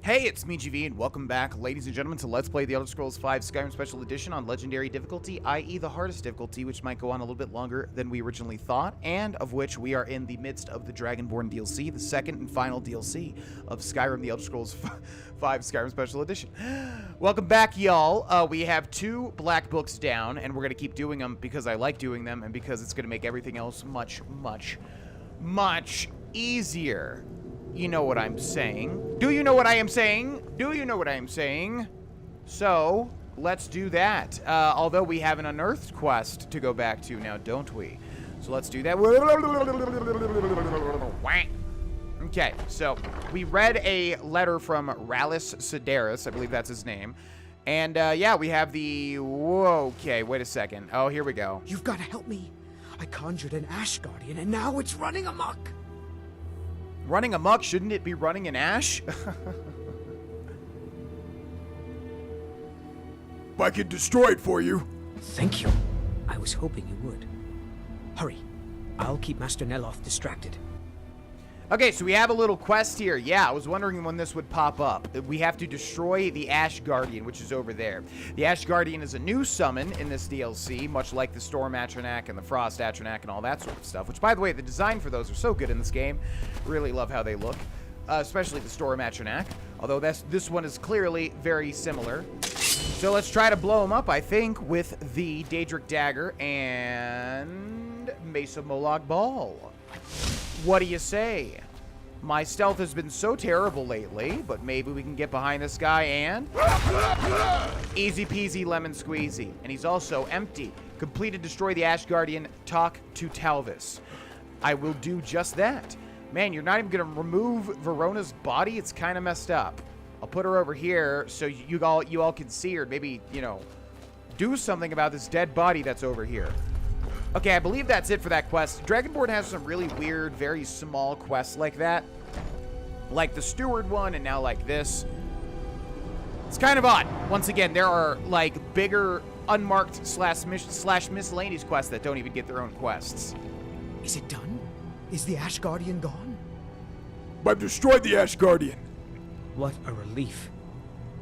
Hey, it's me, GV, and welcome back, ladies and gentlemen, to Let's Play The Elder Scrolls V Skyrim Special Edition on Legendary difficulty, i.e. the hardest difficulty, which might go on a little bit longer than we originally thought, and of which we are in the midst of the Dragonborn DLC, the second and final DLC of Skyrim The Elder Scrolls V Skyrim Special Edition. Welcome back, y'all. We have 2 black books down, and we're going to keep doing them because I like doing them, and because it's going to make everything else much easier. You know what I'm saying. Do you know what I am saying? Do you know what I am saying? So, let's do that. Although we have an unearthed quest to go back to now, don't we? So let's do that. Okay, so we read a letter from Rallis Sedaris, I believe that's his name. And yeah, we have the... Whoa, okay, wait a second. Oh, here we go. You've got to help me. I conjured an Ash Guardian and now it's running amok. Running amok? Shouldn't it be running in ash? I can destroy it for you. Thank you. I was hoping you would. Hurry. I'll keep Master Neloth distracted. Okay, so we have a little quest here. Yeah, I was wondering when this would pop up. We have to destroy the Ash Guardian, which is over there. The Ash Guardian is a new summon in this DLC, much like the Storm Atronach and the Frost Atronach and all that sort of stuff, which, by the way, the design for those are so good in this game. Really love how they look, especially the Storm Atronach, although this one is clearly very similar. So let's try to blow him up, I think, with the Daedric Dagger and Mesa Molag Ball. What do you say? My stealth has been so terrible lately, but maybe we can get behind this guy and... Easy peasy lemon squeezy. And he's also empty. Complete and destroy the Ash Guardian. Talk to Talvis. I will do just that. Man, you're not even going to remove Verona's body? It's kind of messed up. I'll put her over here so you all can see her. Maybe, you know, do something about this dead body that's over here. Okay, I believe that's it for that quest. Dragonborn has some really weird, very small quests like that. Like the Steward one, and now like this. It's kind of odd. Once again, there are like bigger, unmarked slash miscellaneous quests that don't even get their own quests. Is it done? Is the Ash Guardian gone? I've destroyed the Ash Guardian. What a relief.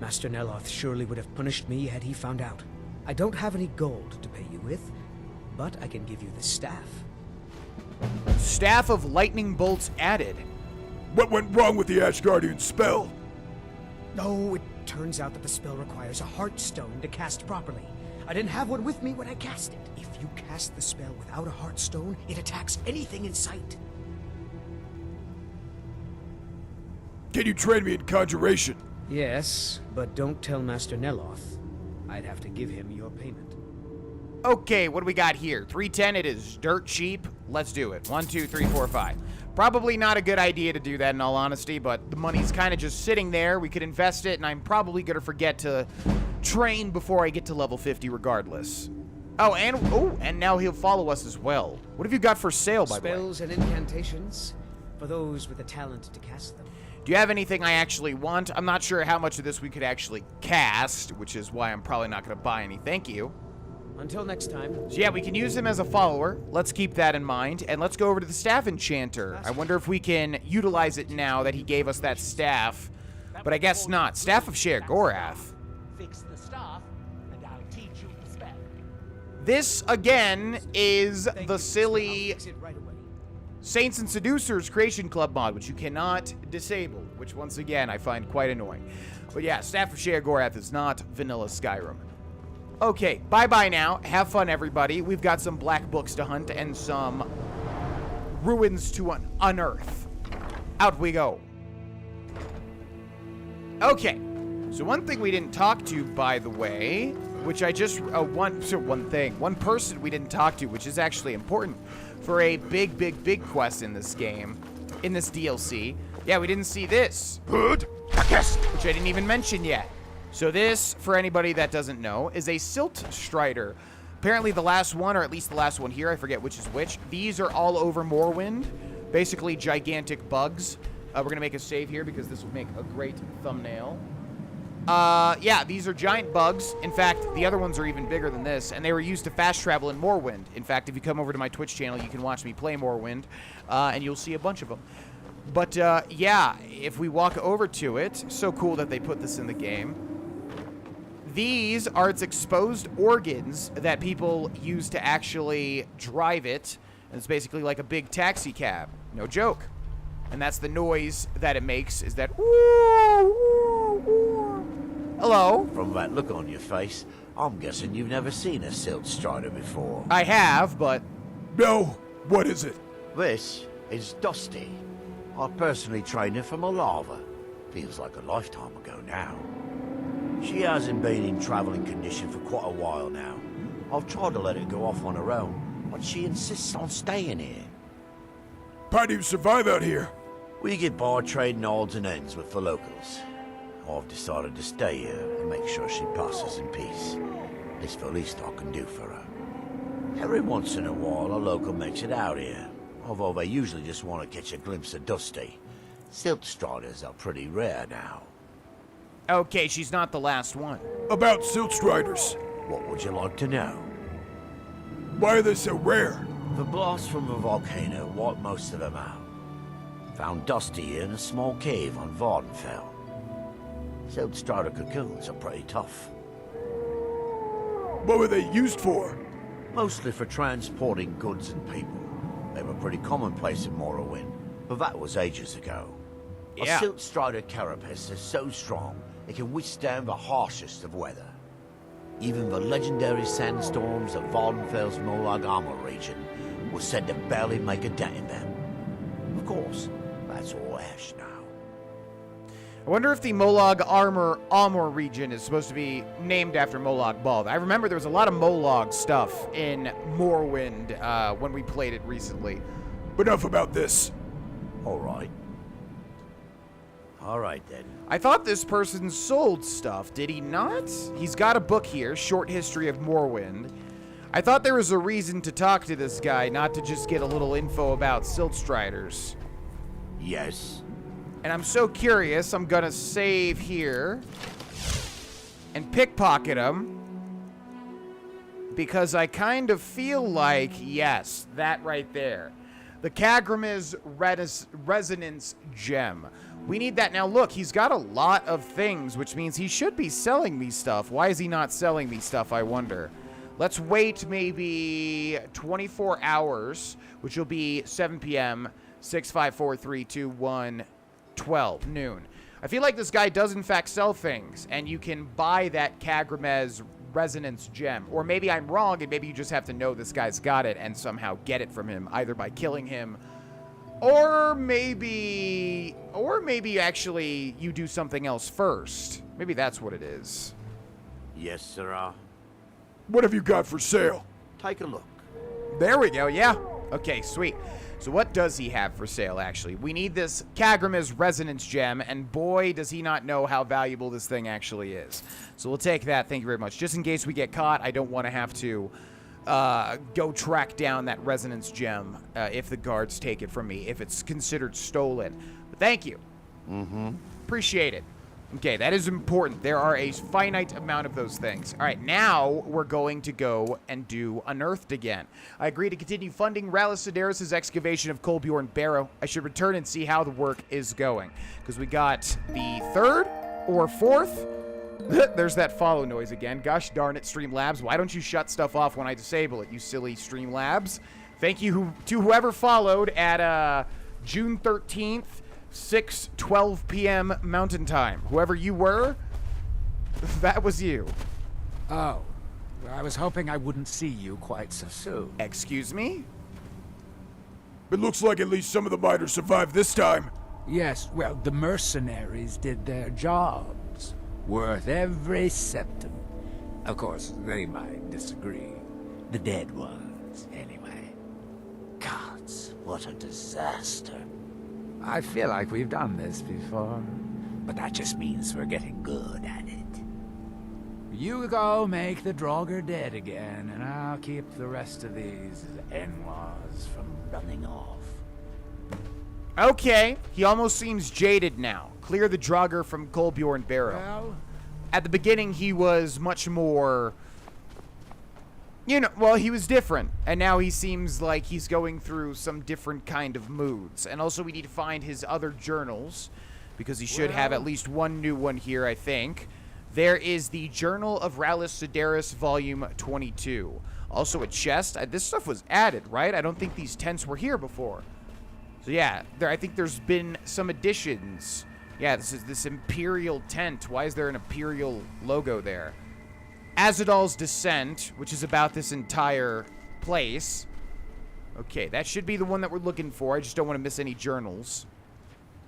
Master Neloth surely would have punished me had he found out. I don't have any gold to pay you with, but I can give you the staff. Staff of lightning bolts added. What went wrong with the Ash Guardian spell? Oh, it turns out that the spell requires a heart stone to cast properly. I didn't have one with me when I cast it. If you cast the spell without a heart stone, it attacks anything in sight. Can you train me in conjuration? Yes, but don't tell Master Neloth. I'd have to give him your payment. Okay, what do we got here? 310, it is dirt cheap. Let's do it. 1, 2, 3, 4, 5. Probably not a good idea to do that in all honesty, but the money's kind of just sitting there. We could invest it, and I'm probably going to forget to train before I get to level 50 regardless. Oh, and now he'll follow us as well. What have you got for sale, by the way? Spells and incantations for those with the talent to cast them. Do you have anything I actually want? I'm not sure how much of this we could actually cast, which is why I'm probably not going to buy any. Thank you. Until next time. So yeah, we can use him as a follower. Let's keep that in mind. And let's go over to the Staff Enchanter. I wonder if we can utilize it now that he gave us that staff. But I guess not. Staff of Sheogorath. Fix the staff, and I'll teach you the spell. This, again, is the silly Saints and Seducers Creation Club mod, which you cannot disable. Which, once again, I find quite annoying. But yeah, Staff of Sheogorath is not vanilla Skyrim. Okay, bye-bye now. Have fun, everybody. We've got some black books to hunt and some ruins to unearth. Out we go. Okay, so one thing we didn't talk to, by the way, which I just, one person we didn't talk to, which is actually important for a big quest in this game, in this DLC. Yeah, we didn't see this, which I didn't even mention yet. So this, for anybody that doesn't know, is a Silt Strider. Apparently the last one, or at least the last one here, I forget which is which. These are all over Morrowind. Basically gigantic bugs. We're going to make a save here because this will make a great thumbnail. Yeah, these are giant bugs. In fact, the other ones are even bigger than this, and they were used to fast travel in Morrowind. In fact, if you come over to my Twitch channel, you can watch me play Morrowind, and you'll see a bunch of them. But, yeah, if we walk over to it, so cool that they put this in the game. These are its exposed organs that people use to actually drive it. And it's basically like a big taxi cab. No joke. And that's the noise that it makes, is that... Hello? From that look on your face, I'm guessing you've never seen a Silt Strider before. I have, but... No. What is it? This is Dusty. I personally trained her from a lava. Feels like a lifetime ago now. She hasn't been in traveling condition for quite a while now. I've tried to let her go off on her own, but she insists on staying here. How do you survive out here? We get by trading odds and ends with the locals. I've decided to stay here and make sure she passes in peace. It's the least I can do for her. Every once in a while, a local makes it out here, although they usually just want to catch a glimpse of Dusty. Silt Striders are pretty rare now. Okay, she's not the last one. About Silt Striders. What would you like to know? Why are they so rare? The blast from the volcano wiped most of them out. Found Dusty in a small cave on Vardenfell. Silt Strider cocoons are pretty tough. What were they used for? Mostly for transporting goods and people. They were pretty commonplace in Morrowind, but that was ages ago. Yeah. A Silt Strider carapace is so strong it can withstand the harshest of weather. Even the legendary sandstorms of Vardenfell's Molag Armor region were said to barely make a dent in them. Of course, that's all ash now. I wonder if the Molag Armor region is supposed to be named after Molag Bal. I remember there was a lot of Molag stuff in Morrowind when we played it recently. Enough about this. Alright. Alright then. I thought this person sold stuff, did he not? He's got a book here, Short History of Morrowind. I thought there was a reason to talk to this guy, not to just get a little info about Silt Striders. Yes. And I'm so curious, I'm gonna save here and pickpocket him because I kind of feel like, yes, that right there. The Kagram's Resonance Gem. We need that. Now look, he's got a lot of things, which means he should be selling me stuff. Why is he not selling me stuff, I wonder? Let's wait maybe 24 hours, which will be 7 p.m., 6, 5, 4, 3, 2, 1, 12, noon. I feel like this guy does in fact sell things, and you can buy that Kagram's Resonance Gem. Or maybe I'm wrong, and maybe you just have to know this guy's got it and somehow get it from him, either by killing him, or maybe actually you do something else first. Maybe that's what it is. Yes, sirrah. What have you got for sale? Take a look. There we go, yeah. Okay, sweet. So what does he have for sale, actually? We need this Kagram's Resonance Gem, and boy, does he not know how valuable this thing actually is. So we'll take that, thank you very much. Just in case we get caught, I don't want to have to go track down that Resonance Gem if the guards take it from me, if it's considered stolen. But thank you. Appreciate it. Okay, that is important. There are a finite amount of those things. All right, now we're going to go and do Unearthed again. I agree to continue funding Rallis Sedaris' excavation of Kolbjorn Barrow. I should return and see how the work is going. Because we got the 3rd or 4th. There's that follow noise again. Gosh darn it, Streamlabs. Why don't you shut stuff off when I disable it, you silly Streamlabs? Thank you to whoever followed at June 13th. 6:12 p.m. Mountain Time. Whoever you were, that was you. Oh, I was hoping I wouldn't see you quite so soon. Excuse me? It looks like at least some of the miners survived this time. Yes, well, the mercenaries did their jobs. Worth every septim. Of course, they might disagree. The dead ones, anyway. Gods, what a disaster. I feel like we've done this before, but that just means we're getting good at it. You go make the Draugr dead again, and I'll keep the rest of these in-laws from running off. Okay, he almost seems jaded now. Clear the Draugr from Kolbjorn Barrow. Well, At the beginning, he was much more You know, well, he was different, and now he seems like he's going through some different kind of moods. And also, we need to find his other journals, because he should have at least one new one here, I think. There is the Journal of Rallus Sedaris, Volume 22. Also a chest. This stuff was added, right? I don't think these tents were here before. So yeah, I think there's been some additions. Yeah, this is this Imperial tent. Why is there an Imperial logo there? Azadal's Descent, which is about this entire place. Okay, that should be the one that we're looking for. I just don't want to miss any journals.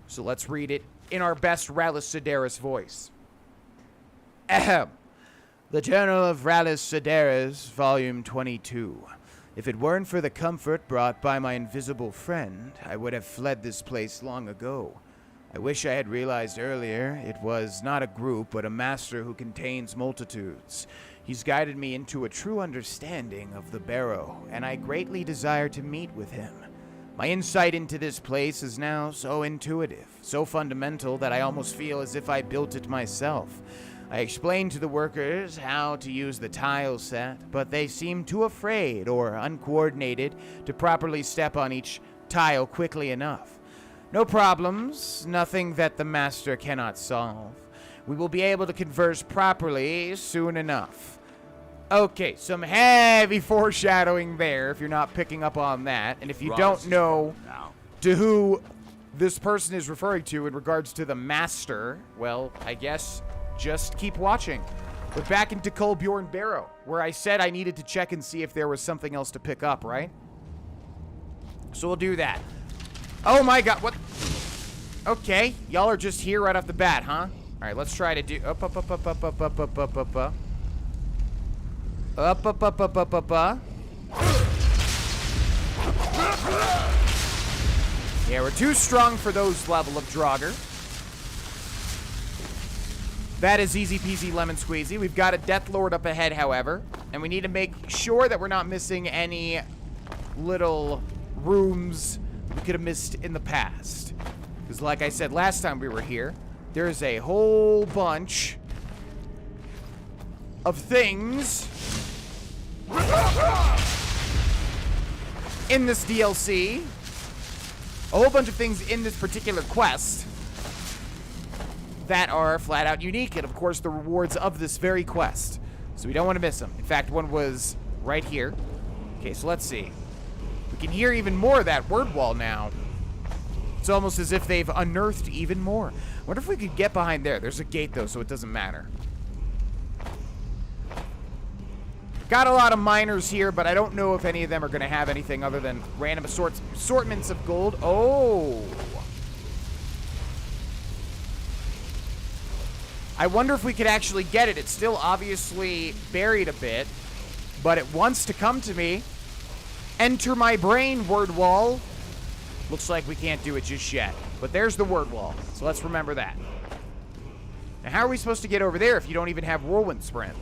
So let's read it in our best Rallus Sedaris voice. Ahem. The Journal of Rallus Sedaris, Volume 22. If it weren't for the comfort brought by my invisible friend, I would have fled this place long ago. I wish I had realized earlier it was not a group, but a master who contains multitudes. He's guided me into a true understanding of the Barrow, and I greatly desire to meet with him. My insight into this place is now so intuitive, so fundamental that I almost feel as if I built it myself. I explained to the workers how to use the tile set, but they seemed too afraid or uncoordinated to properly step on each tile quickly enough. No problems, nothing that the master cannot solve. We will be able to converse properly soon enough. Okay, some heavy foreshadowing there if you're not picking up on that. And if you don't know to who this person is referring to in regards to the master, well, I guess just keep watching. We're back into Kolbjorn Barrow, where I said I needed to check and see if there was something else to pick up, right? So we'll do that. Oh my god, what? Okay, y'all are just here right off the bat, huh? Alright, let's try to do... Up. Yeah, we're too strong for those level of Draugr. That is easy peasy lemon squeezy. We've got a Death Lord up ahead, however. And we need to make sure that we're not missing any little rooms we could have missed in the past. Because like I said last time we were here, there's a whole bunch of things in this DLC. A whole bunch of things in this particular quest that are flat out unique, and of course the rewards of this very quest. So we don't want to miss them. In fact, one was right here. Okay, so let's see. We can hear even more of that word wall now. It's almost as if they've unearthed even more. I wonder if we could get behind there. There's a gate though, so it doesn't matter. Got a lot of miners here, but I don't know if any of them are going to have anything other than random assortments of gold. Oh. I wonder if we could actually get it. It's still obviously buried a bit, but it wants to come to me. Enter my brain, word wall. Looks like we can't do it just yet, but there's the word wall, so let's remember that. Now, how are we supposed to get over there if you don't even have whirlwind sprint?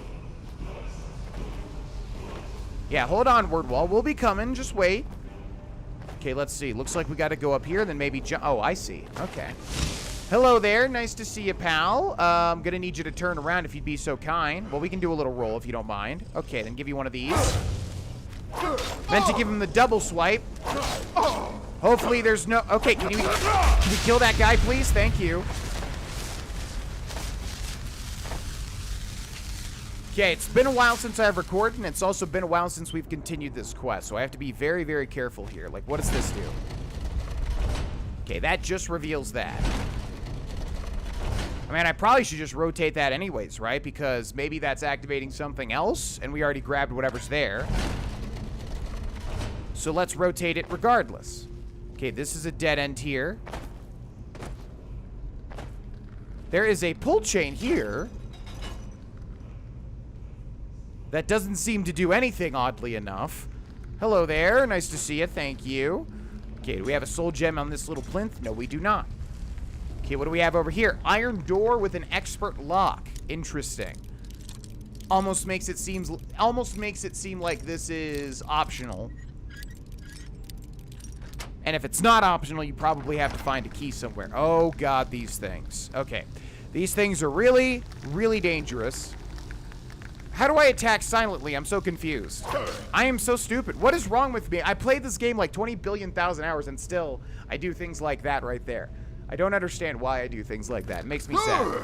Yeah, hold on, word wall. We'll be coming. Just wait. Okay, let's see. Looks like we got to go up here, then maybe jump. Oh, I see. Okay. Hello there. Nice to see you, pal. I'm going to need you to turn around if you'd be so kind. Well, we can do a little roll if you don't mind. Okay, then give you one of these. Meant to give him the double swipe. Hopefully there's no... Okay, can we kill that guy, please? Thank you. Okay, it's been a while since I've recorded, and it's also been a while since we've continued this quest, so I have to be very, very careful here. Like, what does this do? Okay, that just reveals that. I mean, I probably should just rotate that anyways, right? Because maybe that's activating something else, and we already grabbed whatever's there. So let's rotate it regardless. Okay, this is a dead end here. There is a pull chain here that doesn't seem to do anything, oddly enough. Hello there. Nice to see you. Thank you. Okay, do we have a soul gem on this little plinth? No, we do not. Okay, what do we have over here? Iron door with an expert lock. Interesting. Almost makes it seem like this is optional. And if it's not optional, you probably have to find a key somewhere. Oh god, these things. Okay. These things are really, really dangerous. How do I attack silently? I'm so confused. I am so stupid. What is wrong with me? I played this game like 20 billion thousand hours and still I do things like that right there. I don't understand why I do things like that. It makes me sad.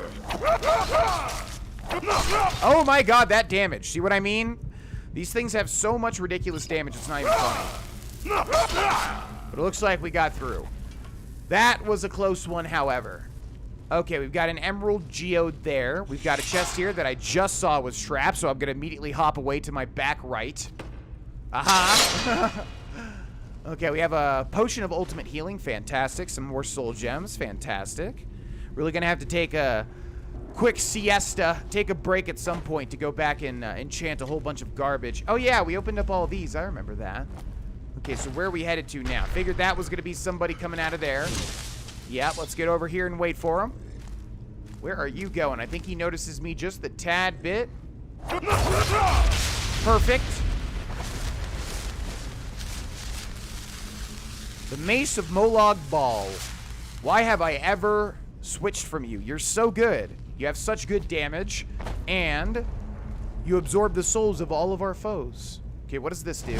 Oh my god, that damage. See what I mean? These things have so much ridiculous damage, it's not even funny. But it looks like we got through. That was a close one, however. Okay, we've got an emerald geode there. We've got a chest here that I just saw was trapped, so I'm going to immediately hop away to my back right. Aha! Okay, we have a potion of ultimate healing. Fantastic. Some more soul gems. Fantastic. Really going to have to take a quick siesta, take a break at some point to go back and enchant a whole bunch of garbage. Oh, yeah, we opened up all these. I remember that. Okay, so where are we headed to now? Figured that was going to be somebody coming out of there. Yep, let's get over here and wait for him. Where are you going? I think he notices me just the tad bit. Perfect. The Mace of Molag Bal. Why have I ever switched from you? You're so good. You have such good damage, and you absorb the souls of all of our foes. Okay, what does this do?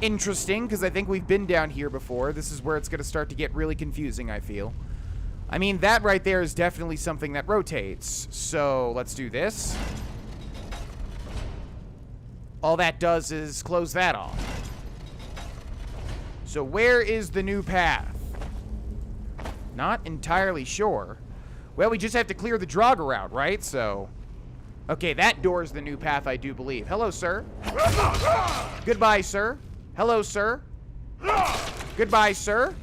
Interesting, because I think we've been down here before. This is where it's going to start to get really confusing, I feel. I mean, that right there is definitely something that rotates. So, let's do this. All that does is close that off. So, where is the new path? Not entirely sure. Well, we just have to clear the Draugr route, right? So, okay, that door is the new path, I do believe. Hello, sir. Goodbye, sir. Hello, sir. Goodbye, sir.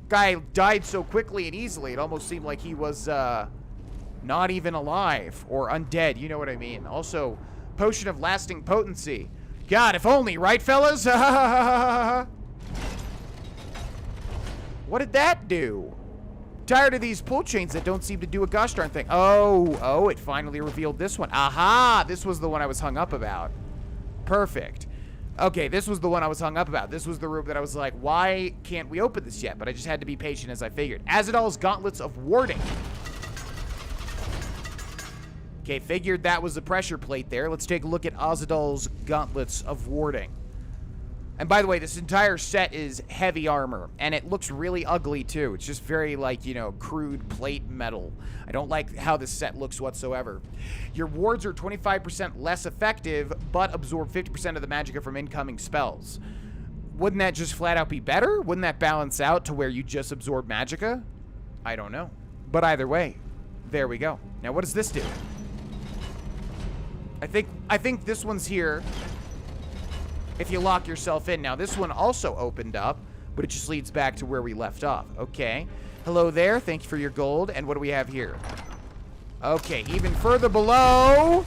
Guy died so quickly and easily, it almost seemed like he was, not even alive. Or undead, you know what I mean. Also, potion of lasting potency. God, if only, right, fellas? What did that do? Tired of these pull chains that don't seem to do a gosh darn thing. Oh, it finally revealed this one. Aha, this was the one I was hung up about. Perfect. Okay, this was the one I was hung up about. This was the room that I was like, why can't we open this yet? But I just had to be patient as I figured. Azadal's Gauntlets of Warding. Okay, figured that was a pressure plate there. Let's take a look at Azadal's Gauntlets of Warding. And by the way, this entire set is heavy armor, and it looks really ugly too. It's just very, like, you know, crude plate metal. I don't like how this set looks whatsoever. Your wards are 25% less effective, but absorb 50% of the magicka from incoming spells. Wouldn't that just flat out be better? Wouldn't that balance out to where you just absorb magicka? I don't know. But either way, there we go. Now, what does this do? I think this one's here if you lock yourself in. Now, this one also opened up, but it just leads back to where we left off. Okay. Hello there. Thank you for your gold. And what do we have here? Okay, even further below.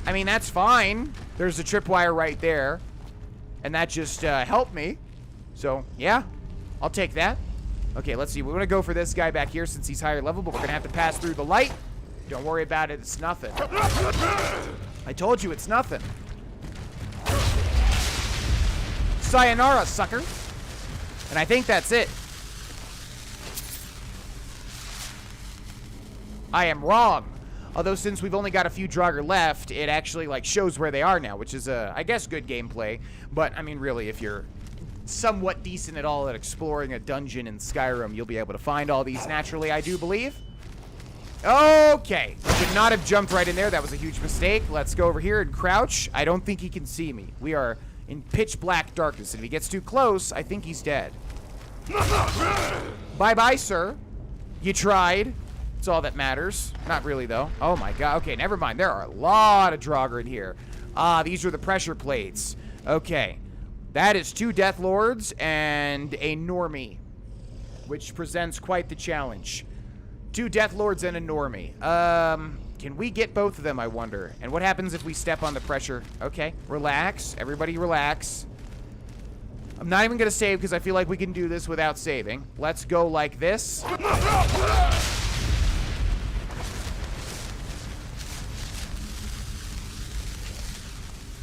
I mean, that's fine. There's a tripwire right there. And that just helped me. So, yeah. I'll take that. Okay, let's see. We want to go for this guy back here since he's higher level, but we're going to have to pass through the light. Don't worry about it. It's nothing. I told you it's nothing. Sayonara, sucker. And I think that's it. I am wrong. Although since we've only got a few Draugr left, it actually like shows where they are now, which is I guess good gameplay. But I mean, really, if you're somewhat decent at all at exploring a dungeon in Skyrim, you'll be able to find all these naturally, I do believe. Okay, should not have jumped right in there. That was a huge mistake. Let's go over here and crouch. I don't think he can see me. We are in pitch black darkness, and if he gets too close, I think he's dead. Bye-bye, sir. You tried. That's all that matters. Not really, though. Oh, my God. Okay, never mind. There are a lot of Draugr in here. Ah, these are the pressure plates. Okay. That is 2 Death Lords and a Normie, which presents quite the challenge. 2 Death Lords and a Normie. Can we get both of them, I wonder? And what happens if we step on the pressure? Okay, relax. Everybody relax. I'm not even going to save because I feel like we can do this without saving. Let's go like this.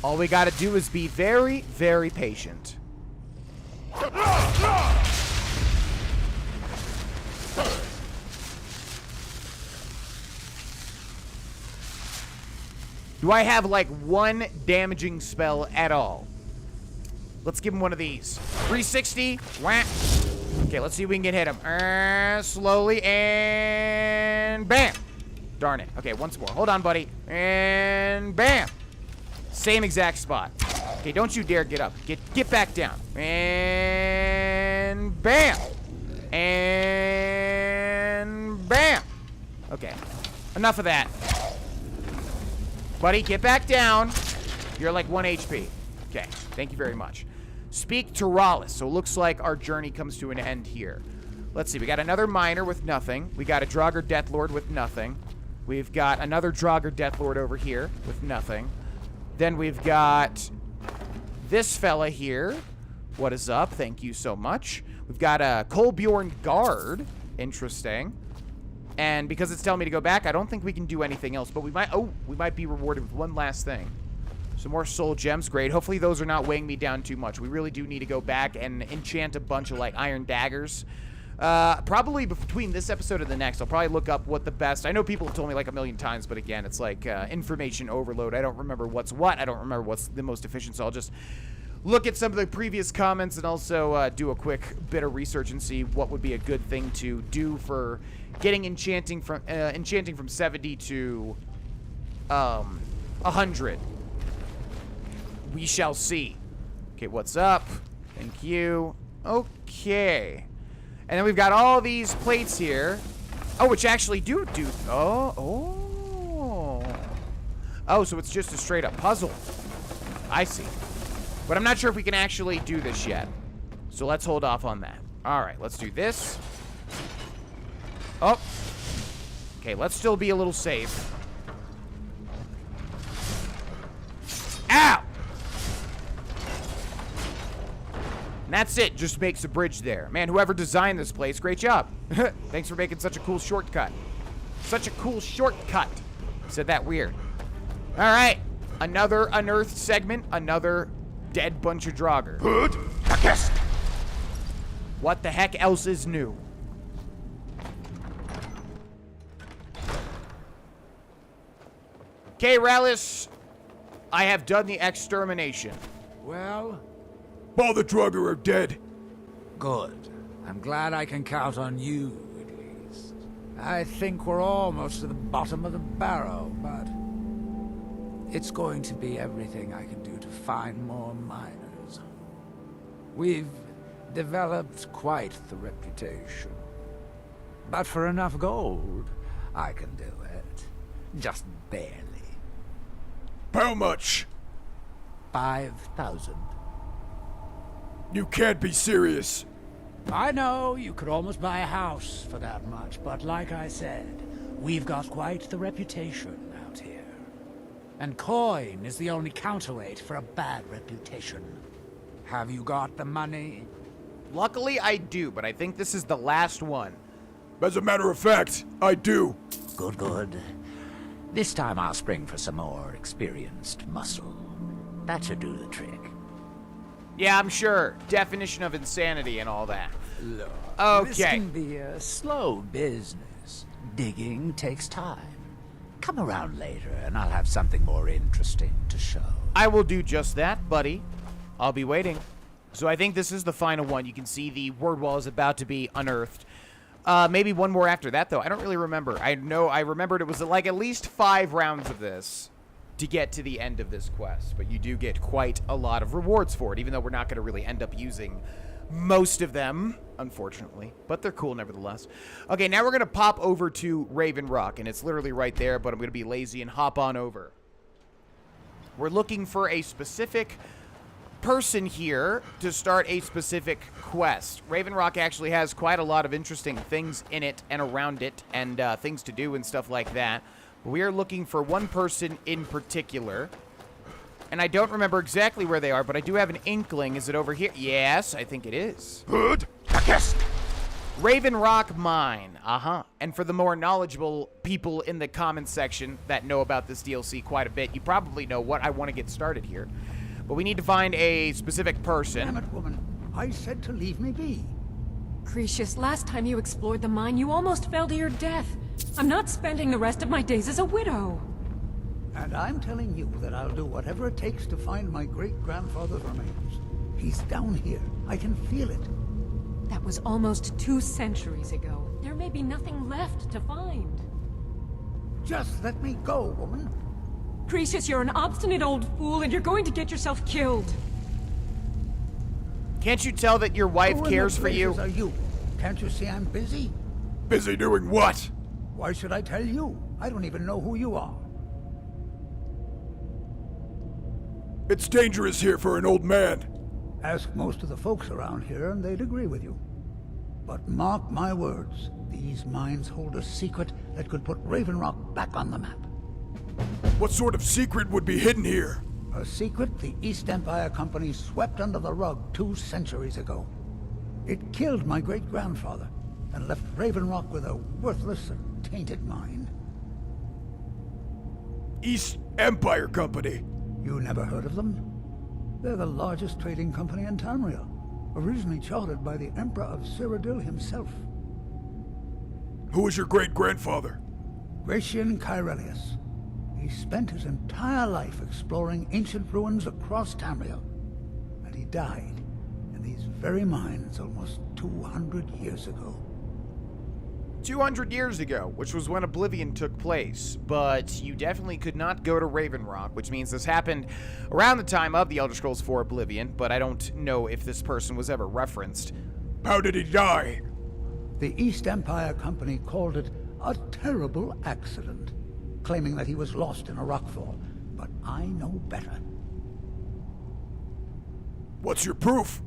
All we got to do is be very, very patient. Do I have, like, one damaging spell at all? Let's give him one of these. 360. Whack. Okay, let's see if we can hit him. Slowly, and bam. Darn it. Okay, once more. Hold on, buddy. And bam. Same exact spot. Okay, don't you dare get up. Get back down. And bam. And bam. Okay, enough of that. Buddy, get back down. You're like 1 HP. Okay, thank you very much. Speak to Rallis. So it looks like our journey comes to an end here. Let's see, we got another miner with nothing. We got a Draugr Deathlord with nothing. We've got another Draugr Deathlord over here with nothing. Then we've got this fella here. What is up? Thank you so much. We've got a Kolbjorn guard. Interesting. And because it's telling me to go back, I don't think we can do anything else. But we might be rewarded with one last thing. Some more soul gems. Great. Hopefully those are not weighing me down too much. We really do need to go back and enchant a bunch of, like, iron daggers. Probably between this episode and the next, I'll probably look up what the best... I know people have told me like a million times, but again, it's like information overload. I don't remember what's what. I don't remember what's the most efficient, so I'll just look at some of the previous comments and also do a quick bit of research and see what would be a good thing to do for getting enchanting from 70 to 100. We shall see. Okay, what's up? Thank you. Okay. And then we've got all these plates here. Oh, which actually do... Oh, so it's just a straight up puzzle. I see. But I'm not sure if we can actually do this yet. So let's hold off on that. Alright, let's do this. Oh. Okay, let's still be a little safe. Ow! And that's it. Just makes a bridge there. Man, whoever designed this place, great job. Thanks for making such a cool shortcut. Such a cool shortcut. Said that weird. All right. Another unearthed segment. Another dead bunch of Draugr. Good. What the heck else is new? Okay, Rallis. I have done the extermination. Well, All the Draugr are dead. good. I'm glad I can count on you, at least. I think we're almost to the bottom of the Barrow, but it's going to be everything I can do to find more miners. We've developed quite the reputation. But for enough gold, I can do it. Just barely. How much? 5,000. You can't be serious. I know you could almost buy a house for that much, but like I said, we've got quite the reputation out here. And coin is the only counterweight for a bad reputation. Have you got the money? Luckily, I do, but I think this is the last one. As a matter of fact, I do. Good, good. This time I'll spring for some more experienced muscle. That should do the trick. Yeah, I'm sure. Definition of insanity and all that. Look, this Okay. can be a slow business. Digging takes time. Come around later and I'll have something more interesting to show. I will do just that, buddy. I'll be waiting. So I think this is the final one. You can see the word wall is about to be unearthed. Maybe one more after that, though. I don't really remember. I know I remembered it was like at least 5 rounds of this to get to the end of this quest. But you do get quite a lot of rewards for it, even though we're not going to really end up using most of them, unfortunately. But they're cool nevertheless. Okay, now we're going to pop over to Raven Rock, and it's literally right there, but I'm going to be lazy and hop on over. We're looking for a specific person here to start a specific quest. Raven Rock actually has quite a lot of interesting things in it and around it, and things to do and stuff like that. We are looking for one person in particular, and I don't remember exactly where they are, but I do have an inkling. Is it over here? Yes, I think it is. Good. Raven Rock Mine. And for the more knowledgeable people in the comments section that know about this DLC quite a bit, you probably know what I want to get started here. But we need to find a specific person. Damn it, woman. I said to leave me be. Gracious, last time you explored the mine, you almost fell to your death. I'm not spending the rest of my days as a widow. And I'm telling you that I'll do whatever it takes to find my great-grandfather's remains. He's down here. I can feel it. That was almost 2 centuries ago. There may be nothing left to find. Just let me go, woman. Cretius, you're an obstinate old fool, and you're going to get yourself killed. Can't you tell that your wife Who in cares the for you? blazes are you? Can't you see I'm busy? Busy doing what? Why should I tell you? I don't even know who you are. It's dangerous here for an old man. Ask most of the folks around here and they'd agree with you. But mark my words, these mines hold a secret that could put Raven Rock back on the map. What sort of secret would be hidden here? A secret the East Empire Company swept under the rug 2 centuries ago. It killed my great-grandfather and left Raven Rock with a worthless and tainted mine. East Empire Company. You never heard of them? They're the largest trading company in Tamriel, originally chartered by the Emperor of Cyrodiil himself. Who was your great-grandfather? Gratian Kyrelius. He spent his entire life exploring ancient ruins across Tamriel, and he died in these very mines almost 200 years ago. 200 years ago, which was when Oblivion took place, but you definitely could not go to Raven Rock, which means this happened around the time of the Elder Scrolls IV Oblivion, but I don't know if this person was ever referenced. How did he die? The East Empire Company called it a terrible accident, claiming that he was lost in a rockfall, but I know better. What's your proof?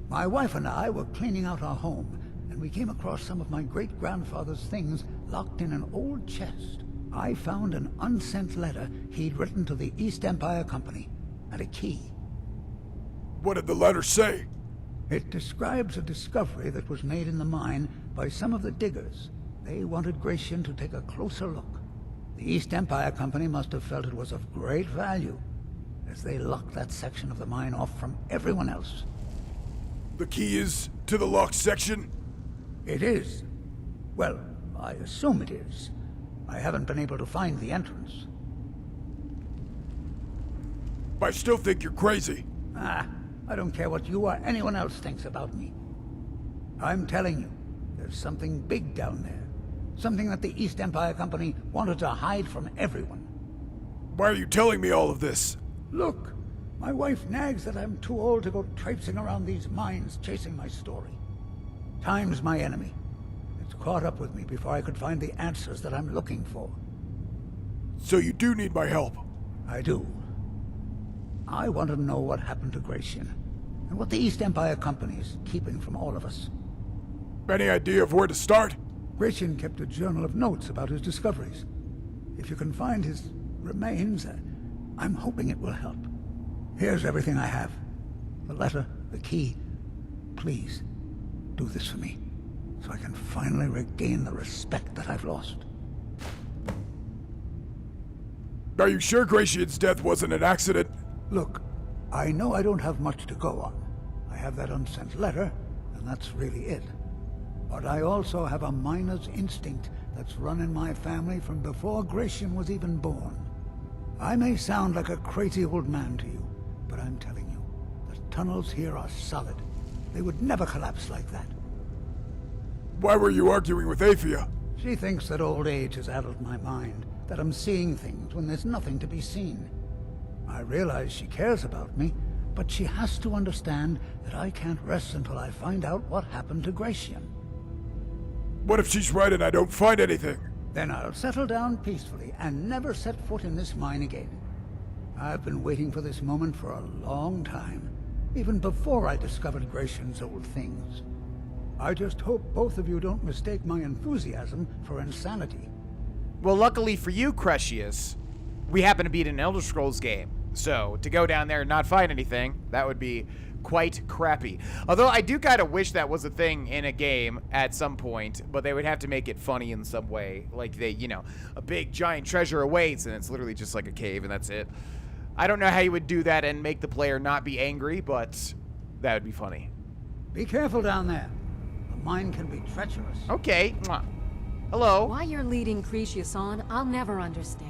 My wife and I were cleaning out our home, and we came across some of my great-grandfather's things locked in an old chest. I found an unsent letter he'd written to the East Empire Company, and a key. What did the letter say? It describes a discovery that was made in the mine by some of the diggers. They wanted Gratian to take a closer look. The East Empire Company must have felt it was of great value, as they locked that section of the mine off from everyone else. The key is to the locked section? It is. Well, I assume it is. I haven't been able to find the entrance. I still think you're crazy. I don't care what you or anyone else thinks about me. I'm telling you, there's something big down there. Something that the East Empire Company wanted to hide from everyone. Why are you telling me all of this? Look, my wife nags that I'm too old to go traipsing around these mines chasing my story. Time's my enemy. It's caught up with me before I could find the answers that I'm looking for. So you do need my help? I do. I want to know what happened to Gratian, and what the East Empire Company is keeping from all of us. Any idea of where to start? Gratian kept a journal of notes about his discoveries. If you can find his remains, I'm hoping it will help. Here's everything I have. The letter, the key. Please, do this for me, so I can finally regain the respect that I've lost. Are you sure Gratian's death wasn't an accident? Look, I know I don't have much to go on. I have that unsent letter, and that's really it. But I also have a miner's instinct that's run in my family from before Gratian was even born. I may sound like a crazy old man to you, but I'm telling you, the tunnels here are solid. They would never collapse like that. Why were you arguing with Aphia? She thinks that old age has addled my mind, that I'm seeing things when there's nothing to be seen. I realize she cares about me, but she has to understand that I can't rest until I find out what happened to Gratian. What if she's right and I don't find anything? Then I'll settle down peacefully and never set foot in this mine again. I've been waiting for this moment for a long time, even before I discovered Gratian's old things. I just hope both of you don't mistake my enthusiasm for insanity. Well, luckily for you, Cretius, we happen to be in an Elder Scrolls game. So, to go down there and not find anything, that would be quite crappy. Although, I do kind of wish that was a thing in a game at some point, but they would have to make it funny in some way. Like, a big giant treasure awaits, and it's literally just like a cave, and that's it. I don't know how you would do that and make the player not be angry, but that would be funny. Be careful down there. The mine can be treacherous. Okay. Mwah. Hello. Why you're leading Cretius on, I'll never understand.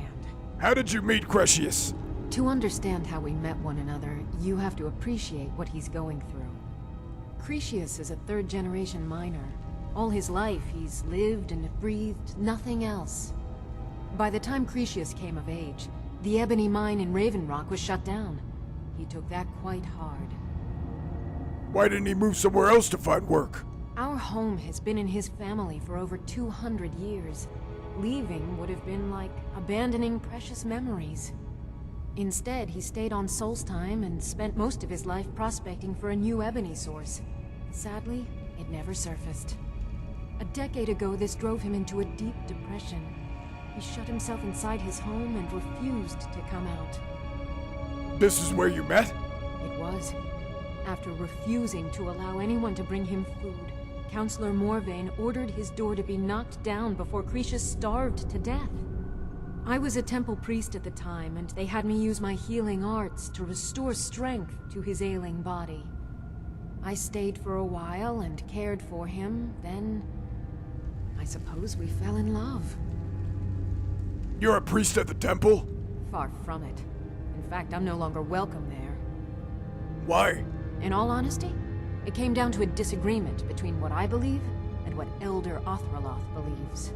How did you meet Crescius? To understand how we met one another, you have to appreciate what he's going through. Crescius is a third-generation miner. All his life, he's lived and breathed nothing else. By the time Crescius came of age, the ebony mine in Raven Rock was shut down. He took that quite hard. Why didn't he move somewhere else to find work? Our home has been in his family for over 200 years. Leaving would have been like abandoning precious memories. Instead, he stayed on Solstheim and spent most of his life prospecting for a new ebony source. Sadly, it never surfaced. A decade ago, this drove him into a deep depression. He shut himself inside his home and refused to come out. This is where you met? It was. After refusing to allow anyone to bring him food, Counselor Morvain ordered his door to be knocked down before Crescius starved to death. I was a temple priest at the time, and they had me use my healing arts to restore strength to his ailing body. I stayed for a while and cared for him, then I suppose we fell in love. You're a priest at the temple? Far from it. In fact, I'm no longer welcome there. Why? In all honesty, it came down to a disagreement between what I believe and what Elder Othraloth believes.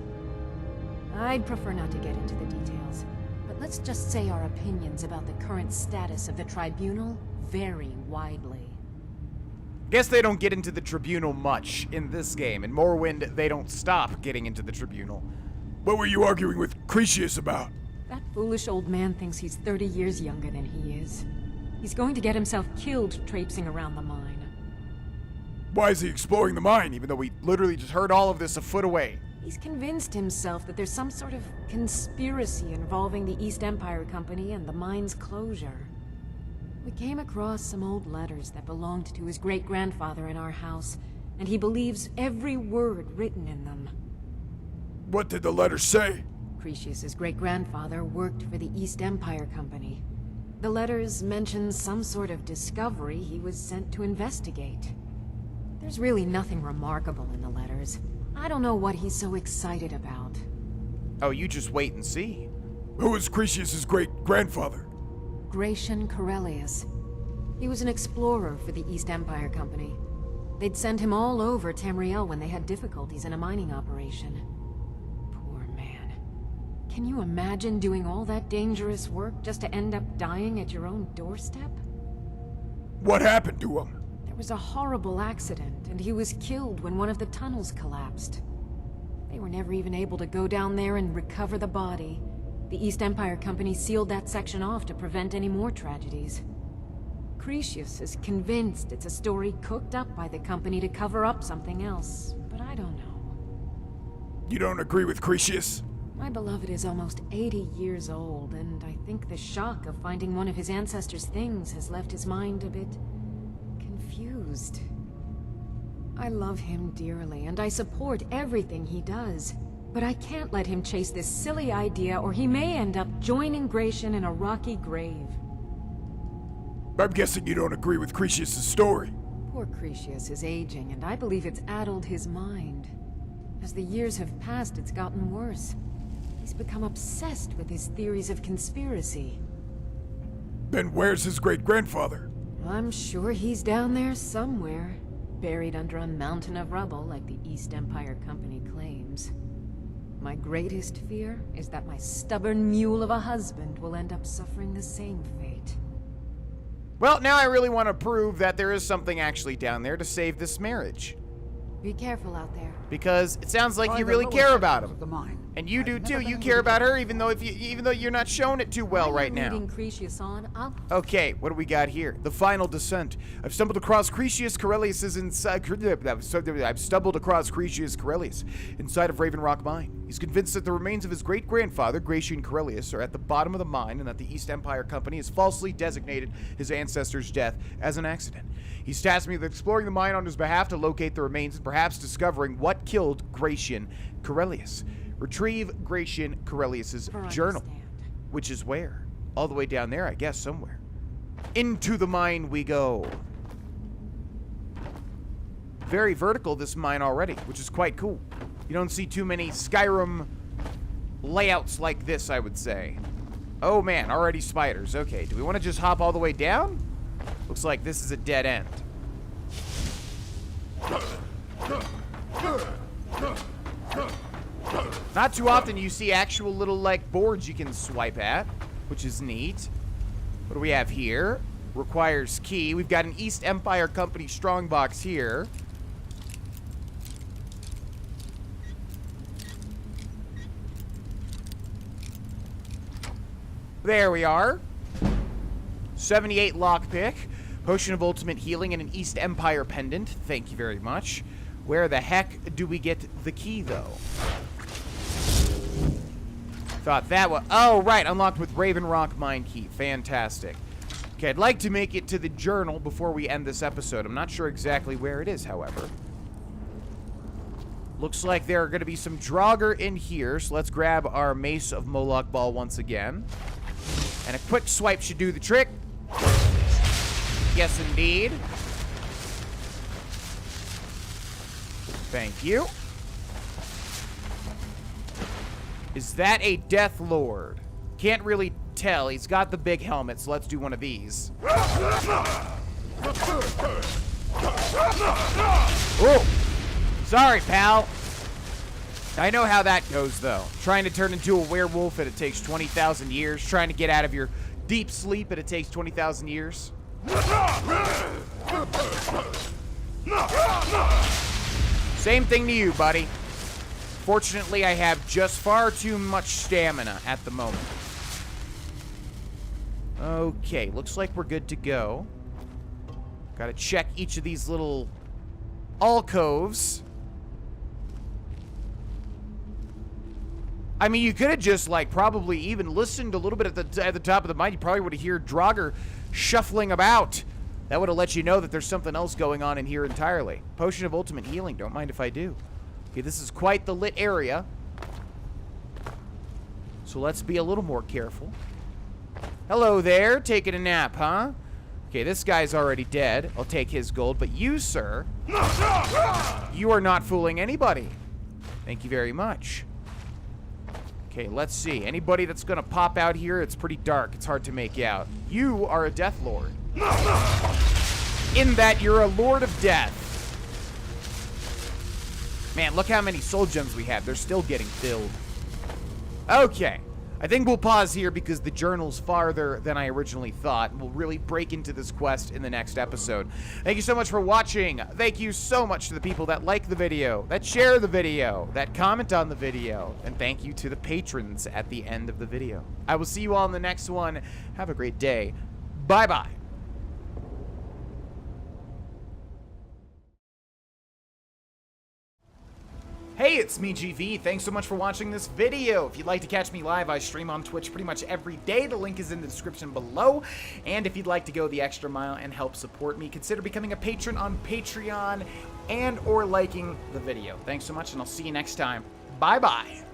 I'd prefer not to get into the details, but let's just say our opinions about the current status of the Tribunal vary widely. Guess they don't get into the Tribunal much in this game. In Morrowind, they don't stop getting into the Tribunal. What were you arguing with Crescius about? That foolish old man thinks he's 30 years younger than he is. He's going to get himself killed traipsing around the mine. Why is he exploring the mine, even though We literally just heard all of this a foot away. He's convinced himself that there's some sort of conspiracy involving the East Empire Company and the mine's closure. We came across some old letters that belonged to his great-grandfather in our house, and he believes every word written in them. What did the letter say? Crescius's great-grandfather worked for the East Empire Company. The letters mention some sort of discovery he was sent to investigate. There's really nothing remarkable in the letters. I don't know what he's so excited about. Oh, you just wait and see. Who was Crescius's great-grandfather? Gratian Corellius. He was an explorer for the East Empire Company. They'd send him all over Tamriel when they had difficulties in a mining operation. Poor man. Can you imagine doing all that dangerous work just to end up dying at your own doorstep? What happened to him? There was a horrible accident, and he was killed when one of the tunnels collapsed. They were never even able to go down there and recover the body. The East Empire Company sealed that section off to prevent any more tragedies. Crescius is convinced it's a story cooked up by the company to cover up something else, but I don't know. You don't agree with Crescius? My beloved is almost 80 years old, and I think the shock of finding one of his ancestors' things has left his mind a bit confused. I love him dearly, and I support everything he does. But I can't let him chase this silly idea, or he may end up joining Gratian in a rocky grave. I'm guessing you don't agree with Crescius' story. Poor Crescius is aging, and I believe it's addled his mind. As the years have passed, it's gotten worse. He's become obsessed with his theories of conspiracy. Then where's his great-grandfather? I'm sure he's down there somewhere, buried under a mountain of rubble like the East Empire Company claims. My greatest fear is that my stubborn mule of a husband will end up suffering the same fate. Well, now I really want to prove that there is something actually down there to save this marriage. Be careful out there. Because it sounds like Try you the really lower care about sections him. of the mine. And you I've do never too. been You able care to about get her, even though you're not showing it too well right now. Leading Crescius on, Okay, what do we got here? The final descent. I've stumbled across Crescius Corellius inside. I've stumbled across Crescius Corellius inside of Raven Rock Mine. He's convinced that the remains of his great-grandfather, Gratian Corellius, are at the bottom of the mine, and that the East Empire Company has falsely designated his ancestor's death as an accident. He's tasked me with exploring the mine on his behalf to locate the remains and perhaps discovering what killed Gratian Corellius. Retrieve Gratian Corellius's journal, which is where? All the way down there, I guess, somewhere. Into the mine we go. Very vertical, this mine already, which is quite cool. You don't see too many Skyrim layouts like this, I would say. Oh man, already spiders. Okay, do we want to just hop all the way down? Looks like this is a dead end. Not too often you see actual little, like, boards you can swipe at, which is neat. What do we have here? Requires key. We've got an East Empire Company strongbox here. There we are. 78 lockpick. Potion of Ultimate Healing and an East Empire pendant. Thank you very much. Where the heck do we get the key, though? Thought that was... Oh, right. Unlocked with Raven Rock Mine Key. Fantastic. Okay, I'd like to make it to the journal before we end this episode. I'm not sure exactly where it is, however. Looks like there are going to be some Draugr in here, so let's grab our Mace of Moloch Ball once again. And a quick swipe should do the trick. Yes, indeed. Thank you. Is that a Death Lord? Can't really tell. He's got the big helmet, so let's do one of these. Oh! Sorry, pal. I know how that goes, though. Trying to turn into a werewolf and it takes 20,000 years. Trying to get out of your deep sleep and it takes 20,000 years. Same thing to you, buddy. Fortunately, I have just far too much stamina at the moment. Okay, looks like we're good to go. Gotta check each of these little alcoves. I mean, you could have just, like, probably even listened a little bit at the top of the mind. You probably would have heard Draugr shuffling about. That would have let you know that there's something else going on in here entirely. Potion of Ultimate Healing. Don't mind if I do. Okay, this is quite the lit area. So let's be a little more careful. Hello there. Taking a nap, huh? Okay, this guy's already dead. I'll take his gold. But you, sir, you are not fooling anybody. Thank you very much. Okay, let's see. Anybody that's gonna pop out here, it's pretty dark. It's hard to make out. You are a Death Lord. In that you're a Lord of Death. Man, look how many soul gems we have. They're still getting filled. Okay. I think we'll pause here because the journal's farther than I originally thought. We'll really break into this quest in the next episode. Thank you so much for watching. Thank you so much to the people that like the video, that share the video, that comment on the video. And thank you to the patrons at the end of the video. I will see you all in the next one. Have a great day. Bye-bye. Hey, it's me, GV. Thanks so much for watching this video. If you'd like to catch me live, I stream on Twitch pretty much every day. The link is in the description below. And if you'd like to go the extra mile and help support me, consider becoming a patron on Patreon and or liking the video. Thanks so much, and I'll see you next time. Bye-bye.